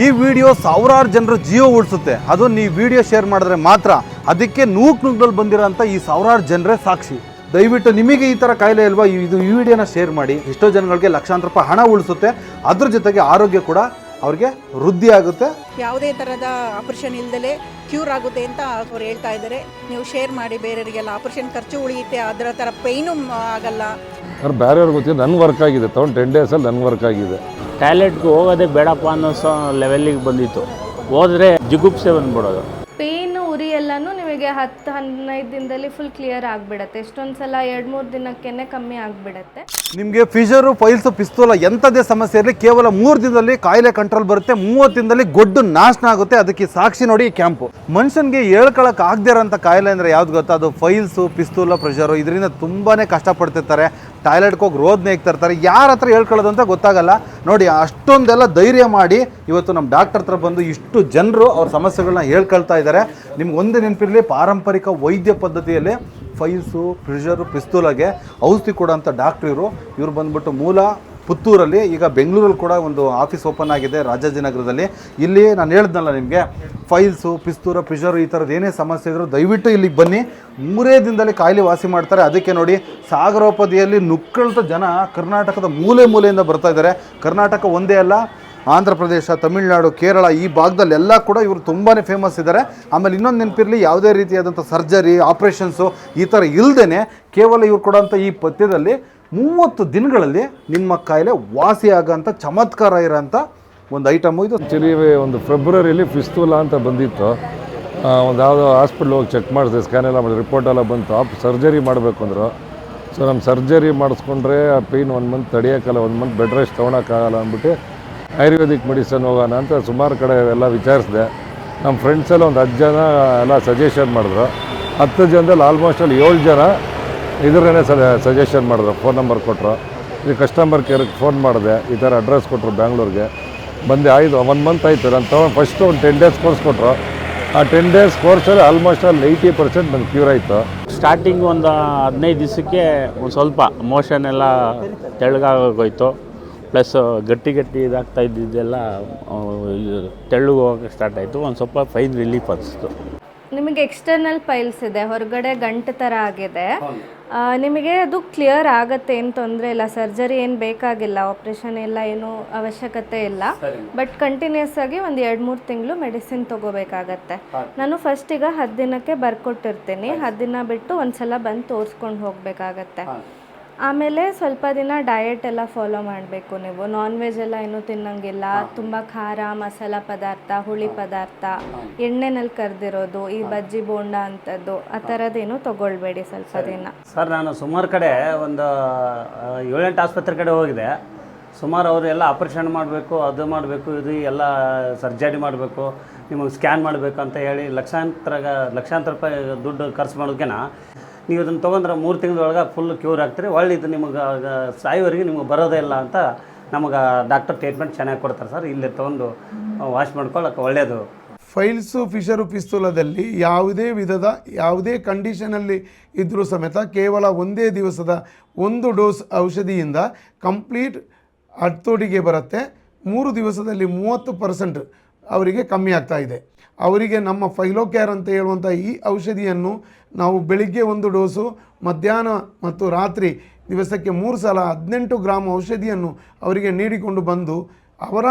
ಈ ವಿಡಿಯೋ ಸಾವಿರಾರು ಜನರು ಜೀವ ಉಳಿಸುತ್ತೆ. ಅದು ನೀವು ವಿಡಿಯೋ ಶೇರ್ ಮಾಡಿದ್ರೆ ಮಾತ್ರ. ಅದಕ್ಕೆ ನೂಕ್ನುಗ್ಗಲ್ಲಿ ಬಂದಿರೋಂಥ ಈ ಸಾವಿರಾರು ಜನರೇ ಸಾಕ್ಷಿ. ದಯವಿಟ್ಟು ನಿಮಗೆ ಈ ಥರ ಕಾಯಿಲೆ ಇಲ್ವಾ, ಈ ವಿಡಿಯೋನ ಶೇರ್ ಮಾಡಿ. ಎಷ್ಟೋ ಜನಗಳಿಗೆ ಲಕ್ಷಾಂತರ ರೂಪಾಯಿ ಹಣ ಉಳಿಸುತ್ತೆ. ಅದ್ರ ಜೊತೆಗೆ ಆರೋಗ್ಯ ಕೂಡ ಅವ್ರಿಗೆ ವೃದ್ಧಿ ಆಗುತ್ತೆ. ಯಾವುದೇ ಥರದ ಆಪರೇಷನ್ ಇಲ್ದಲೇ ಕ್ಯೂರ್ ಆಗುತ್ತೆ ಅಂತ ಅವ್ರು ಹೇಳ್ತಾ ಇದ್ದಾರೆ. ನೀವು ಶೇರ್ ಮಾಡಿ ಬೇರೆಯವರಿಗೆಲ್ಲ. ಆಪರೇಷನ್ ಖರ್ಚು ಉಳಿಯುತ್ತೆ, ಅದರ ಥರ ಪೈನು ಆಗಲ್ಲ. ಬೇರೆಯವ್ರಿಗೆ ಗೊತ್ತಿದೆ, ನನಗೆ ವರ್ಕ್ ಆಗಿದೆ. 10 ಡೇಸಲ್ಲಿ ನನಗೆ ವರ್ಕ್ ಆಗಿದೆ. ಟಾಯ್ಲೆಟ್ಗೆ ಹೋಗೋದೇ ಬೇಡಪ್ಪ ಅನ್ನೋ ಲೆವೆಲ್ಲಿಗೆ ಬಂದಿತ್ತು. ಹೋದರೆ ಜಿಗುಪ್ಸೆ ಬಂದ್ಬಿಡೋದು. ಪೇಯ್ನು ಉರಿ ಎಲ್ಲನೂ ನಿಮಗೆ 10-15 ದಿನದಲ್ಲಿ ಫುಲ್ ಕ್ಲಿಯರ್ ಆಗಿಬಿಡುತ್ತೆ. ಎಷ್ಟೊಂದು ಸಲ 2-3 ದಿನಕ್ಕೇ ಕಮ್ಮಿ ಆಗಿಬಿಡುತ್ತೆ. ನಿಮಗೆ ಫಿಶರು, ಫೈಲ್ಸು, ಪಿಸ್ತೂಲ ಎಂಥದೇ ಸಮಸ್ಯೆ ಇರಲಿ ಕೇವಲ 3 ದಿನದಲ್ಲಿ ಕಾಯಿಲೆ ಕಂಟ್ರೋಲ್ ಬರುತ್ತೆ. 30 ದಿನದಲ್ಲಿ ಗೊಡ್ಡು ನಾಶನ ಆಗುತ್ತೆ. ಅದಕ್ಕೆ ಸಾಕ್ಷಿ ನೋಡಿ ಈ ಕ್ಯಾಂಪು. ಮನುಷ್ಯನಿಗೆ ಹೇಳ್ಕೊಳಕ್ಕೆ ಆಗದೇ ಇರೋಂಥ ಕಾಯಿಲೆ ಅಂದರೆ ಯಾವ್ದು ಗೊತ್ತಾ? ಅದು ಫೈಲ್ಸು, ಪಿಸ್ತೂಲ, ಪ್ರೆಷರು. ಇದರಿಂದ ತುಂಬಾ ಕಷ್ಟಪಡ್ತಿರ್ತಾರೆ. ಟಾಯ್ಲೆಟ್ಗೆ ಹೋಗಿ ರೋದನೆ ಇರ್ತಾರೆ. ಯಾರ ಹತ್ರ ಹೇಳ್ಕೊಳ್ಳೋದು ಅಂತ ಗೊತ್ತಾಗಲ್ಲ. ನೋಡಿ, ಅಷ್ಟೊಂದೆಲ್ಲ ಧೈರ್ಯ ಮಾಡಿ ಇವತ್ತು ನಮ್ಮ ಡಾಕ್ಟರ್ ಹತ್ರ ಬಂದು ಇಷ್ಟು ಜನರು ಅವ್ರ ಸಮಸ್ಯೆಗಳನ್ನ ಹೇಳ್ಕೊಳ್ತಾ ಇದ್ದಾರೆ. ನಿಮ್ಗೆ ಒಂದು ನೆನಪಿರಲಿ, ಪಾರಂಪರಿಕ ವೈದ್ಯ ಪದ್ಧತಿಯಲ್ಲಿ ಫೈಲ್ಸು, ಪ್ರೆಷರು, ಪಿಸ್ತೂಲಾಗೆ ಔಷಧಿ ಕೊಡೋಂಥ ಡಾಕ್ಟ್ರು ಇವರು ಬಂದ್ಬಿಟ್ಟು ಮೂಲ ಪುತ್ತೂರಲ್ಲಿ. ಈಗ ಬೆಂಗಳೂರಲ್ಲಿ ಕೂಡ ಒಂದು ಆಫೀಸ್ ಓಪನ್ ಆಗಿದೆ, ರಾಜಾಜಿನಗರದಲ್ಲಿ. ಇಲ್ಲಿ ನಾನು ಹೇಳಿದ್ನಲ್ಲ ನಿಮಗೆ, ಫೈಲ್ಸು, ಪಿಸ್ತೂರ, ಪ್ರೆಷರು ಈ ಥರದ್ದು ಏನೇ ಸಮಸ್ಯೆ ಇದ್ದರೂ ದಯವಿಟ್ಟು ಇಲ್ಲಿಗೆ ಬನ್ನಿ. 3 ದಿನದಲ್ಲಿ ಕಾಯಿಲೆ ವಾಸಿ ಮಾಡ್ತಾರೆ. ಅದಕ್ಕೆ ನೋಡಿ, ಸಾಗರೋಪದಿಯಲ್ಲಿ ನುಕ್ಕಳ್ತ ಜನ ಕರ್ನಾಟಕದ ಮೂಲೆಯಿಂದ ಬರ್ತಾ ಇದ್ದಾರೆ. ಕರ್ನಾಟಕ ಒಂದೇ ಅಲ್ಲ, ಆಂಧ್ರ ಪ್ರದೇಶ, ತಮಿಳುನಾಡು, ಕೇರಳ ಈ ಭಾಗದಲ್ಲೆಲ್ಲ ಕೂಡ ಇವರು ತುಂಬಾ ಫೇಮಸ್ ಇದ್ದಾರೆ. ಆಮೇಲೆ ಇನ್ನೊಂದು ನೆನಪಿರಲಿ, ಯಾವುದೇ ರೀತಿಯಾದಂಥ ಸರ್ಜರಿ, ಆಪ್ರೇಷನ್ಸು ಈ ಥರ ಇಲ್ಲದೇ ಕೇವಲ ಇವ್ರು ಕೊಡೋಂಥ ಈ ಪಥ್ಯದಲ್ಲಿ 30 ದಿನಗಳಲ್ಲಿ ನಿಮ್ಮ ಕಾಯಿಲೆ ವಾಸಿ ಆಗೋಂಥ ಚಮತ್ಕಾರ ಇರೋಂಥ ಒಂದು ಐಟಮು ಇದು. ಆ್ಯಕ್ಚುಲಿ ಒಂದು ಫೆಬ್ರವರಿಯಲ್ಲಿ ಫಿಸ್ತೂಲಾ ಅಂತ ಬಂದಿತ್ತು. ಒಂದು ಯಾವುದೋ ಹಾಸ್ಪಿಟ್ಲ್ ಹೋಗಿ ಚೆಕ್ ಮಾಡಿದೆ, ಸ್ಕ್ಯಾನ್ ಎಲ್ಲ ಮಾಡಿದೆ, ರಿಪೋರ್ಟ್ ಎಲ್ಲ ಬಂತು. ಸರ್ಜರಿ ಮಾಡಬೇಕು ಅಂದರು. ಸೊ ನಮ್ಮ ಸರ್ಜರಿ ಮಾಡಿಸ್ಕೊಂಡ್ರೆ ಆ ಪೇಯ್ನ್ 1 ಮಂತ್ ತಡೆಯೋಕ್ಕಲ್ಲ, 1 ಮಂತ್ ಬೆಡ್ ರೆಸ್ಟ್ ತೊಗೊಳಕ್ಕಾಗಲ್ಲ ಅಂದ್ಬಿಟ್ಟು ಆಯುರ್ವೇದಿಕ್ ಮೆಡಿಸನ್ ಹೋಗೋಣ ಅಂತ ಸುಮಾರು ಕಡೆ ಎಲ್ಲ ವಿಚಾರಿಸಿದೆ. ನಮ್ಮ ಫ್ರೆಂಡ್ಸೆಲ್ಲ ಒಂದು 10 ಜನ ಎಲ್ಲ ಸಜೆಷನ್ ಮಾಡಿದ್ರು. 10 ಜನದಲ್ಲಿ ಆಲ್ಮೋಸ್ಟ್ ಅಲ್ಲಿ 7 ಜನ ಇದರೇ ಸಜೆಷನ್ ಮಾಡಿದ್ರು. ಫೋನ್ ನಂಬರ್ ಕೊಟ್ಟರು. ಇದು ಕಸ್ಟಮರ್ ಕೇರ್ಗೆ ಫೋನ್ ಮಾಡಿದೆ, ಈ ಥರ ಅಡ್ರೆಸ್ ಕೊಟ್ಟರು ಬ್ಯಾಂಗ್ಳೂರಿಗೆ. ಬಂದೆ. 1 ಮಂತ್ ಆಯಿತು. ನಾನು ತೊಗೊಂಡು ಫಸ್ಟು ಒಂದು 10 ಡೇಸ್ ಕೋರ್ಸ್ ಕೊಟ್ಟರು. ಆ 10 ಡೇಸ್ ಕೋರ್ಸಲ್ಲಿ ಆಲ್ಮೋಸ್ಟ್ ಅಲ್ಲಿ 80% ನನಗೆ ಕ್ಯೂರ್ ಆಯಿತು. ಸ್ಟಾರ್ಟಿಂಗ್ ಒಂದು 15 ದಿವಸಕ್ಕೆ ಒಂದು ಸ್ವಲ್ಪ ಮೋಷನ್ ಎಲ್ಲ ತೆಳ್ಳಗಾಗೋಯ್ತು. ಪ್ಲಸ್ ಗಟ್ಟಿ ಇದಾಗ್ತಾ ಇದ್ದಿದ್ದೆಲ್ಲ ತೆಳ್ಳಗೆ ಹೋಗೋಕ್ಕೆ ಸ್ಟಾರ್ಟ್ ಆಯಿತು. ಒಂದು ಸ್ವಲ್ಪ ಫೈನ್ ರಿಲೀಫ್ ಅನಿಸ್ತು. ನಿಮಗೆ ಎಕ್ಸ್ಟರ್ನಲ್ ಪೈಲ್ಸ್ ಇದೆ, ಹೊರಗಡೆ ಗಂಟು ಥರ ಆಗಿದೆ. ನಿಮಗೆ ಅದು ಕ್ಲಿಯರ್ ಆಗುತ್ತೆ, ಏನು ತೊಂದರೆ ಇಲ್ಲ. ಸರ್ಜರಿ ಏನು ಬೇಕಾಗಿಲ್ಲ, ಆಪ್ರೇಷನ್ ಎಲ್ಲ ಏನೂ ಅವಶ್ಯಕತೆ ಇಲ್ಲ. ಬಟ್ ಕಂಟಿನ್ಯೂಸ್ ಆಗಿ ಒಂದು 2-3 ತಿಂಗಳು ಮೆಡಿಸಿನ್ ತೊಗೋಬೇಕಾಗತ್ತೆ. ನಾನು ಫಸ್ಟಿಗೆ 10 ದಿನಕ್ಕೆ ಬರ್ಕೊಟ್ಟಿರ್ತೀನಿ. 10 ದಿನ ಬಿಟ್ಟು ಒಂದು ಸಲ ಬಂದು ತೋರಿಸ್ಕೊಂಡು ಹೋಗಬೇಕಾಗತ್ತೆ. ಆಮೇಲೆ ಸ್ವಲ್ಪ ದಿನ ಡಯಟ್ ಎಲ್ಲ ಫಾಲೋ ಮಾಡಬೇಕು. ನೀವು ನಾನ್ ವೆಜ್ ಎಲ್ಲ ಏನೂ ತಿನ್ನಂಗಿಲ್ಲ. ತುಂಬ ಖಾರ, ಮಸಾಲ ಪದಾರ್ಥ, ಹುಳಿ ಪದಾರ್ಥ, ಎಣ್ಣೆನಲ್ಲಿ ಕರೆದಿರೋದು, ಈ ಬಜ್ಜಿ ಬೋಂಡ ಅಂಥದ್ದು ಆ ಥರದ್ದೇನು ತೊಗೊಳ್ಬೇಡಿ ಸ್ವಲ್ಪ ದಿನ. ಸರ್, ನಾನು ಸುಮಾರು ಕಡೆ ಒಂದು 7-8 ಆಸ್ಪತ್ರೆ ಕಡೆ ಹೋಗಿದೆ. ಸುಮಾರು ಅವರು ಎಲ್ಲ ಆಪ್ರೇಷನ್ ಮಾಡಬೇಕು, ಅದು ಮಾಡಬೇಕು, ಇದು ಎಲ್ಲ ಸರ್ಜರಿ ಮಾಡಬೇಕು, ನಿಮಗೆ ಸ್ಕ್ಯಾನ್ ಮಾಡಬೇಕು ಅಂತ ಹೇಳಿ ಲಕ್ಷಾಂತರ ರೂಪಾಯಿ ದುಡ್ಡು ಖರ್ಚು ಮಾಡೋದಕ್ಕಿಂತ ನೀವು ಇದನ್ನು ತೊಗೊಂಡ್ರೆ 3 ತಿಂಗಳೊಳಗೆ ಫುಲ್ ಕ್ಯೂರ್ ಆಗ್ತೀರಿ. ಒಳ್ಳೆ ಇದು ನಿಮಗೆ ಸಾಯೋವರೆಗೆ ನಿಮಗೆ ಬರೋದೇ ಇಲ್ಲ ಅಂತ ನಮಗೆ ಡಾಕ್ಟರ್ ಟ್ರೀಟ್ಮೆಂಟ್ ಚೆನ್ನಾಗಿ ಕೊಡ್ತಾರೆ ಸರ್. ಇಲ್ಲಿ ತೊಗೊಂಡು ವಾಶ್ ಮಾಡ್ಕೊಳ್ಳೋಕೆ ಒಳ್ಳೆಯದು. ಫೈಲ್ಸು, ಫಿಶರು, ಪಿಸ್ತೂಲದಲ್ಲಿ ಯಾವುದೇ ವಿಧದ ಯಾವುದೇ ಕಂಡೀಷನಲ್ಲಿ ಇದ್ದರೂ ಸಮೇತ ಕೇವಲ ಒಂದೇ ದಿವಸದ 1 ಡೋಸ್ ಔಷಧಿಯಿಂದ ಕಂಪ್ಲೀಟ್ ಹತೋಟಿಗೆ ಬರುತ್ತೆ. 3 ದಿವಸದಲ್ಲಿ 30% ಅವರಿಗೆ ಕಮ್ಮಿ ಆಗ್ತಾ ಇದೆ. ಅವರಿಗೆ ನಮ್ಮ ಫೈಲೋಕ್ಯಾರ್ ಅಂತ ಹೇಳುವಂಥ ಈ ಔಷಧಿಯನ್ನು ನಾವು ಬೆಳಿಗ್ಗೆ 1 ಡೋಸು, ಮಧ್ಯಾಹ್ನ ಮತ್ತು ರಾತ್ರಿ ದಿವಸಕ್ಕೆ 3 ಸಲ 18 ಗ್ರಾಮ್ ಔಷಧಿಯನ್ನು ಅವರಿಗೆ ನೀಡಿಕೊಂಡು ಬಂದು ಅವರ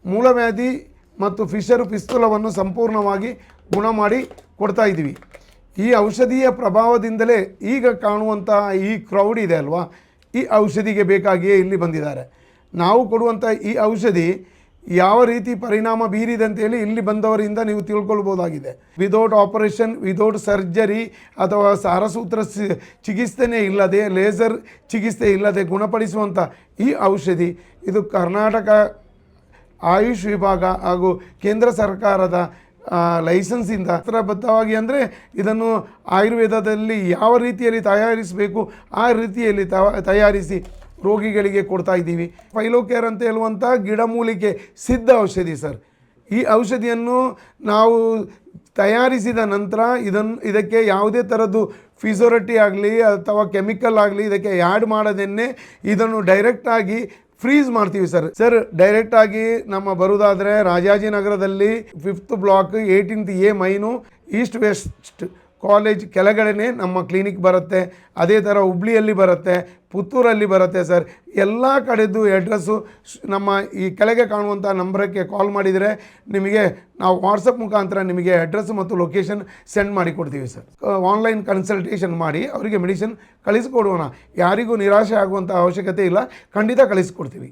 ಮೂಲವ್ಯಾಧಿ ಮತ್ತು ಫಿಶರು, ಪಿಸ್ತೂಲವನ್ನು ಸಂಪೂರ್ಣವಾಗಿ ಗುಣ ಮಾಡಿ ಕೊಡ್ತಾ ಇದ್ದೀವಿ. ಈ ಔಷಧಿಯ ಪ್ರಭಾವದಿಂದಲೇ ಈಗ ಕಾಣುವಂತಹ ಈ ಕ್ರೌಡ್ ಇದೆ ಅಲ್ವಾ, ಈ ಔಷಧಿಗೆ ಬೇಕಾಗಿಯೇ ಇಲ್ಲಿ ಬಂದಿದ್ದಾರೆ. ನಾವು ಕೊಡುವಂಥ ಈ ಔಷಧಿ ಯಾವ ರೀತಿ ಪರಿಣಾಮ ಬೀರಿದೆ ಅಂತೇಳಿ ಇಲ್ಲಿ ಬಂದವರಿಂದ ನೀವು ತಿಳ್ಕೊಳ್ಬೋದಾಗಿದೆ. ವಿದೌಟ್ ಆಪರೇಷನ್, ವಿದೌಟ್ ಸರ್ಜರಿ ಅಥವಾ ಸಾರಸೂತ್ರ ಚಿಕಿತ್ಸೆನೇ ಇಲ್ಲದೆ, ಲೇಸರ್ ಚಿಕಿತ್ಸೆ ಇಲ್ಲದೆ ಗುಣಪಡಿಸುವಂಥ ಈ ಔಷಧಿ ಇದು ಕರ್ನಾಟಕ ಆಯುಷ್ ವಿಭಾಗ ಹಾಗೂ ಕೇಂದ್ರ ಸರ್ಕಾರದ ಲೈಸೆನ್ಸಿಂದ ಪತ್ರಬದ್ಧವಾಗಿ, ಅಂದರೆ ಇದನ್ನು ಆಯುರ್ವೇದದಲ್ಲಿ ಯಾವ ರೀತಿಯಲ್ಲಿ ತಯಾರಿಸಬೇಕು ಆ ರೀತಿಯಲ್ಲಿ ತಯಾರಿಸಿ ರೋಗಿಗಳಿಗೆ ಕೊಡ್ತಾ ಇದ್ದೀವಿ. ಫೈಲೋಕ್ಯಾರ್ ಅಂತ ಹೇಳುವಂಥ ಗಿಡಮೂಲಿಕೆ ಸಿದ್ಧ ಔಷಧಿ ಸರ್. ಈ ಔಷಧಿಯನ್ನು ನಾವು ತಯಾರಿಸಿದ ನಂತರ ಇದಕ್ಕೆ ಯಾವುದೇ ಥರದ್ದು ಫಿಸಿಯೋಥೆರಪಿ ಆಗಲಿ ಅಥವಾ ಕೆಮಿಕಲ್ ಆಗಲಿ ಇದಕ್ಕೆ ಆ್ಯಡ್ ಮಾಡದೇನೆ ಇದನ್ನು ಡೈರೆಕ್ಟಾಗಿ ಫ್ರೀಸ್ ಮಾಡ್ತೀವಿ ಸರ್. ಸರ್ ಡೈರೆಕ್ಟಾಗಿ ನಮ್ಮ ಬರೋದಾದರೆ ರಾಜಾಜಿನಗರದಲ್ಲಿ 5th block 18th A main east west college ಕೆಳಗಡೆನೇ ನಮ್ಮ ಕ್ಲಿನಿಕ್ ಬರುತ್ತೆ. ಅದೇ ಥರ ಹುಬ್ಳಿಯಲ್ಲಿ ಬರುತ್ತೆ, ಪುತ್ತೂರಲ್ಲಿ ಬರುತ್ತೆ ಸರ್. ಎಲ್ಲ ಕಡೆದು ಅಡ್ರೆಸ್ಸು ನಮ್ಮ ಈ ಕೆಳಗೆ ಕಾಣುವಂಥ ನಂಬರಕ್ಕೆ ಕಾಲ್ ಮಾಡಿದರೆ ನಿಮಗೆ ನಾವು ವಾಟ್ಸಪ್ ಮುಖಾಂತರ ನಿಮಗೆ ಅಡ್ರೆಸ್ ಮತ್ತು ಲೊಕೇಶನ್ ಸೆಂಡ್ ಮಾಡಿ ಕೊಡ್ತೀವಿ ಸರ್. ಆನ್ಲೈನ್ ಕನ್ಸಲ್ಟೇಷನ್ ಮಾಡಿ ಅವರಿಗೆ ಮೆಡಿಸಿನ್ ಕಳಿಸ್ಕೊಡೋಣ. ಯಾರಿಗೂ ನಿರಾಶೆ ಆಗುವಂಥ ಅವಶ್ಯಕತೆ ಇಲ್ಲ, ಖಂಡಿತ ಕಳಿಸ್ಕೊಡ್ತೀವಿ.